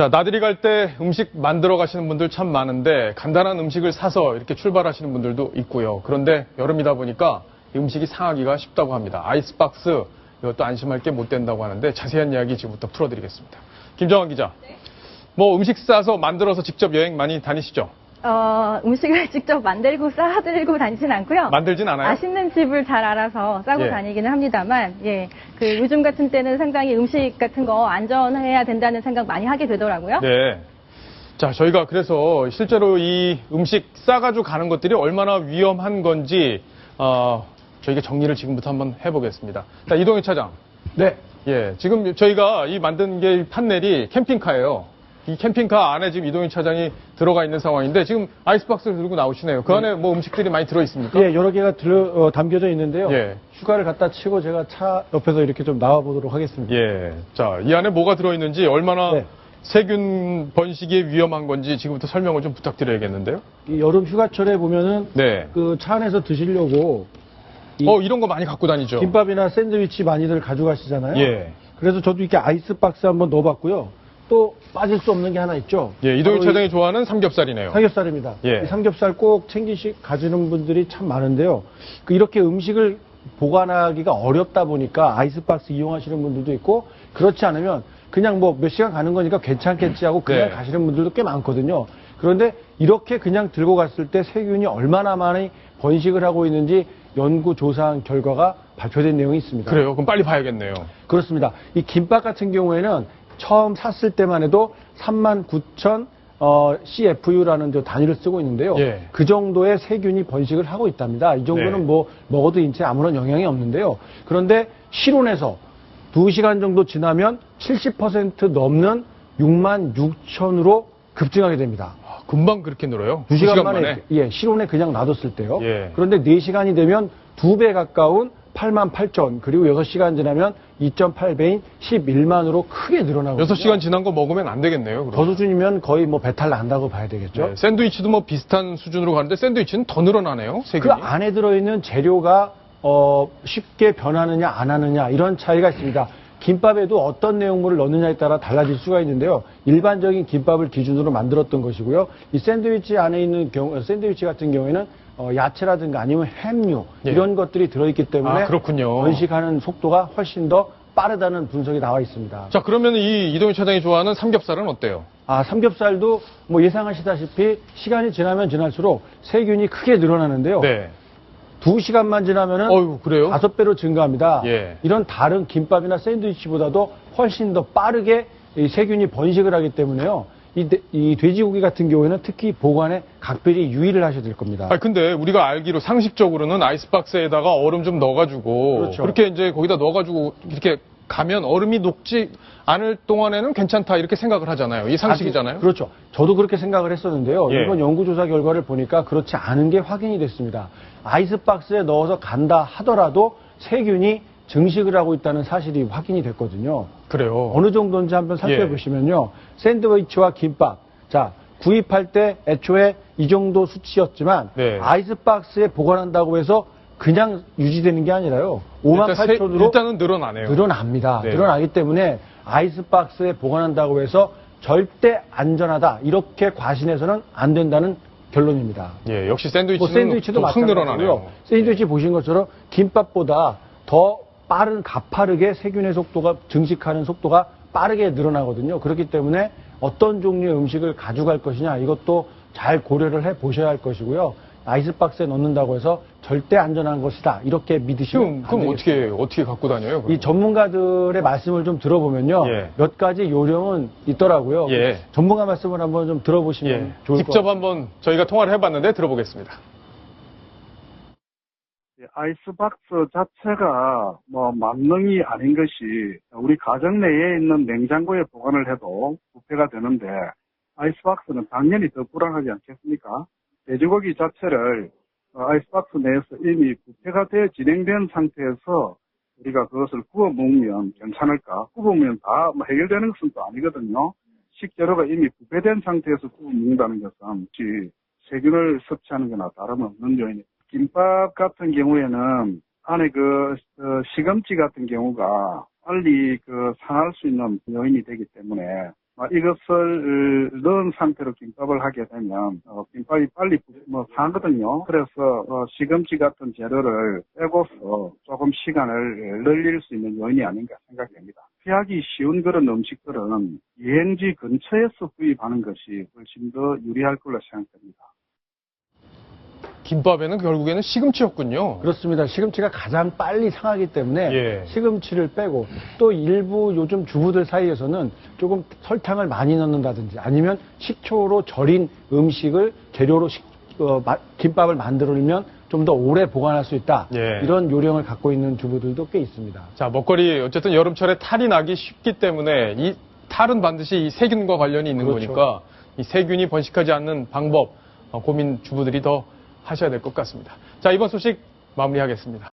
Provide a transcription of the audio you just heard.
자, 나들이 갈 때 음식 만들어 가시는 분들 참 많은데 간단한 음식을 사서 이렇게 출발하시는 분들도 있고요. 그런데 여름이다 보니까 이 음식이 상하기가 쉽다고 합니다. 아이스박스 이것도 안심할 게 못 된다고 하는데 자세한 이야기 지금부터 풀어드리겠습니다. 김정환 기자. 네. 뭐 음식 싸서 만들어서 직접 여행 많이 다니시죠? 음식을 직접 만들고 싸들고 다니진 않고요. 만들진 않아요? 맛있는 집을 잘 알아서 싸고 예. 다니기는 합니다만, 예. 그 요즘 같은 때는 상당히 음식 같은 거 안전해야 된다는 생각 많이 하게 되더라고요. 네. 자, 저희가 그래서 실제로 이 음식 싸가지고 가는 것들이 얼마나 위험한 건지, 저희가 정리를 지금부터 한번 해보겠습니다. 자, 이동희 차장. 네. 예, 지금 저희가 이 만든 게 판넬이 캠핑카예요. 이 캠핑카 안에 지금 이동희 차장이 들어가 있는 상황인데 지금 아이스박스를 들고 나오시네요. 그 안에 뭐 음식들이 많이 들어 있습니까? 예, 여러 개가 담겨져 있는데요. 예. 휴가를 갖다 치고 제가 차 옆에서 이렇게 좀 나와 보도록 하겠습니다. 예. 자, 이 안에 뭐가 들어 있는지 얼마나 네. 세균 번식에 위험한 건지 지금부터 설명을 좀 부탁드려야겠는데요. 이 여름 휴가철에 보면은 네. 그 차 안에서 드시려고 이런 거 많이 갖고 다니죠. 김밥이나 샌드위치 많이들 가져가시잖아요. 예. 그래서 저도 이렇게 아이스박스 한번 넣어봤고요. 또 빠질 수 없는 게 하나 있죠. 예, 이동희 바로 차장이 좋아하는 삼겹살이네요. 삼겹살입니다. 예. 이 삼겹살 꼭 가지는 분들이 참 많은데요. 이렇게 음식을 보관하기가 어렵다 보니까 아이스박스 이용하시는 분들도 있고, 그렇지 않으면 그냥 뭐 몇 시간 가는 거니까 괜찮겠지 하고 그냥 네. 가시는 분들도 꽤 많거든요. 그런데 이렇게 그냥 들고 갔을 때 세균이 얼마나 많이 번식을 하고 있는지 연구 조사한 결과가 발표된 내용이 있습니다. 그래요? 그럼 빨리 봐야겠네요. 그렇습니다. 이 김밥 같은 경우에는 처음 샀을 때만 해도 39,000 CFU라는 단위를 쓰고 있는데요. 예. 그 정도의 세균이 번식을 하고 있답니다. 이 정도는 네. 뭐 먹어도 인체에 아무런 영향이 없는데요. 그런데 실온에서 2시간 정도 지나면 70% 넘는 66,000으로 급증하게 됩니다. 금방 그렇게 늘어요? 2시간 만에 예, 실온에 그냥 놔뒀을 때요. 예. 그런데 4시간이 되면 2배 가까운 88,000, 그리고 6시간 지나면 2.8배인 11만으로 크게 늘어나고 6시간 지난 거 먹으면 안 되겠네요. 저 그럼. 수준이면 거의 뭐 배탈 난다고 봐야 되겠죠. 네, 샌드위치도 뭐 비슷한 수준으로 가는데 샌드위치는 더 늘어나네요. 그 세균이. 안에 들어있는 재료가 쉽게 변하느냐 안 하느냐 이런 차이가 있습니다. 김밥에도 어떤 내용물을 넣느냐에 따라 달라질 수가 있는데요. 일반적인 김밥을 기준으로 만들었던 것이고요. 이 샌드위치 안에 있는 샌드위치 같은 경우에는 야채라든가 아니면 햄류 예. 이런 것들이 들어있기 때문에 그렇군요. 번식하는 속도가 훨씬 더 빠르다는 분석이 나와 있습니다. 자, 그러면 이 이동희 차장이 좋아하는 삼겹살은 어때요? 삼겹살도 뭐 예상하시다시피 시간이 지나면 지날수록 세균이 크게 늘어나는데요. 네. 2시간만 지나면은 어휴, 그래요? 5배로 증가합니다. 예. 이런 다른 김밥이나 샌드위치보다도 훨씬 더 빠르게 이 세균이 번식을 하기 때문에요. 이 돼지고기 같은 경우에는 특히 보관에 각별히 유의를 하셔야 될 겁니다. 근데 우리가 알기로 상식적으로는 아이스박스에다가 얼음 좀 넣어가지고 그렇죠. 그렇게 이제 거기다 넣어가지고 이렇게 가면 얼음이 녹지 않을 동안에는 괜찮다 이렇게 생각을 하잖아요. 이 상식이잖아요. 그렇죠. 저도 그렇게 생각을 했었는데요. 예. 이번 연구조사 결과를 보니까 그렇지 않은 게 확인이 됐습니다. 아이스박스에 넣어서 간다 하더라도 세균이 증식을 하고 있다는 사실이 확인이 됐거든요. 그래요. 어느 정도인지 한번 살펴보시면요. 샌드위치와 김밥. 자, 구입할 때 애초에 이 정도 수치였지만 네. 아이스박스에 보관한다고 해서 그냥 유지되는 게 아니라요. 58,000으로 일단은 늘어나네요. 늘어납니다. 네. 늘어나기 때문에 아이스박스에 보관한다고 해서 절대 안전하다. 이렇게 과신해서는 안 된다는 결론입니다. 예, 역시 뭐 샌드위치는 샌드위치도 확 마찬가지고요. 늘어나네요. 샌드위치 보신 것처럼 김밥보다 더 빠른 가파르게 세균의 속도가 증식하는 속도가 빠르게 늘어나거든요. 그렇기 때문에 어떤 종류의 음식을 가져갈 것이냐 이것도 잘 고려를 해 보셔야 할 것이고요. 아이스박스에 넣는다고 해서 절대 안전한 것이다. 이렇게 믿으시면 그럼 안 되겠습니다. 어떻게 갖고 다녀요? 그럼? 이 전문가들의 말씀을 좀 들어보면요. 예. 몇 가지 요령은 있더라고요. 예. 전문가 말씀을 한번 좀 들어보시면 예, 좋을 것 직접 같아요. 한번 저희가 통화를 해봤는데 들어보겠습니다. 아이스박스 자체가 뭐 만능이 아닌 것이 우리 가정 내에 있는 냉장고에 보관을 해도 부패가 되는데 아이스박스는 당연히 더 불안하지 않겠습니까? 돼지고기 자체를 아이스박스 내에서 이미 부패가 돼 진행된 상태에서 우리가 그것을 구워 먹으면 괜찮을까? 구워 먹으면 다 해결되는 것은 또 아니거든요. 식재료가 이미 부패된 상태에서 구워 먹는다는 것은 세균을 섭취하는 거나 다름없는 요인입니다. 김밥 같은 경우에는 안에 시금치 같은 경우가 빨리 상할 수 있는 요인이 되기 때문에 이것을 넣은 상태로 김밥을 하게 되면 김밥이 빨리 상거든요. 그래서 시금치 같은 재료를 빼고서 조금 시간을 늘릴 수 있는 요인이 아닌가 생각됩니다. 피하기 쉬운 그런 음식들은 여행지 근처에서 구입하는 것이 훨씬 더 유리할 걸로 생각됩니다. 김밥에는 결국에는 시금치였군요. 그렇습니다. 시금치가 가장 빨리 상하기 때문에 예. 시금치를 빼고 또 일부 요즘 주부들 사이에서는 조금 설탕을 많이 넣는다든지 아니면 식초로 절인 음식을 재료로 김밥을 만들면 좀 더 오래 보관할 수 있다. 예. 이런 요령을 갖고 있는 주부들도 꽤 있습니다. 자, 먹거리 어쨌든 여름철에 탈이 나기 쉽기 때문에 이 탈은 반드시 이 세균과 관련이 있는 그렇죠. 거니까 이 세균이 번식하지 않는 방법 고민 주부들이 더 하셔야 될 것 같습니다. 자, 이번 소식 마무리하겠습니다.